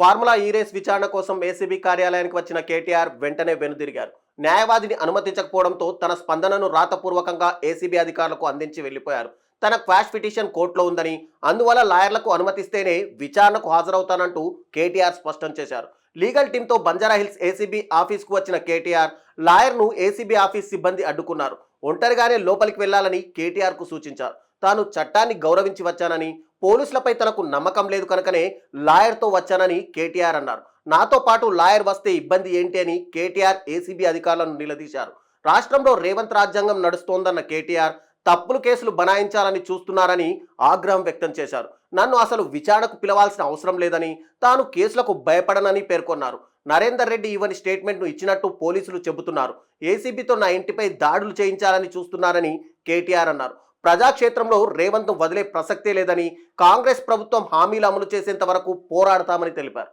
Formula ఈ race విచారణ కోసం ఏసీబీ కార్యాలయానికి వచ్చిన కేటీఆర్ వెంటనే వెనుదిరిగారు. న్యాయవాదిని అనుమతించకపోవడంతో తన స్పందనను రాతపూర్వకంగా ఏసీబీ అధికారులకు అందించి వెళ్లిపోయారు. తన క్వాష్ పిటిషన్ కోర్టులో ఉందని, అందువల్ల లాయర్లకు అనుమతిస్తేనే విచారణకు హాజరవుతానంటూ కేటీఆర్ స్పష్టం చేశారు. లీగల్ టీంతో బంజారాహిల్స్ ఏసీబీ ఆఫీస్కు వచ్చిన కేటీఆర్ లాయర్ను ఏసీబీ ఆఫీస్ సిబ్బంది అడ్డుకున్నారు. ఒంటరిగానే లోపలికి వెళ్లాలని కేటీఆర్కు సూచించారు. తాను చట్టాన్ని గౌరవించి వచ్చానని, పోలీసులపై తనకు నమ్మకం లేదు కనుకనే లాయర్తో వచ్చానని కేటీఆర్ అన్నారు. నాతో పాటు లాయర్ వస్తే ఇబ్బంది ఏంటి అని కేటీఆర్ ఏసీబీ అధికారులను నిలదీశారు. రాష్ట్రంలో రేవంత్ రాజ్యాంగం నడుస్తోందన్న కేటీఆర్ తప్పులు కేసులు బనాయించాలని చూస్తున్నారని ఆగ్రహం వ్యక్తం చేశారు. నన్ను అసలు విచారణకు పిలవాల్సిన అవసరం లేదని, తాను కేసులకు భయపడనని పేర్కొన్నారు. నరేందర్ రెడ్డి ఇవ్వని స్టేట్మెంట్ను ఇచ్చినట్టు పోలీసులు చెబుతున్నారు. ఏసీబీతో నా ఇంటిపై దాడులు చేయించాలని చూస్తున్నారని కేటీఆర్ అన్నారు. ప్రజాక్షేత్రంలో రేవంత్ను వదిలే ప్రసక్తే లేదని, కాంగ్రెస్ ప్రభుత్వం హామీలు అమలు చేసేంత వరకు పోరాడతామని తెలిపారు.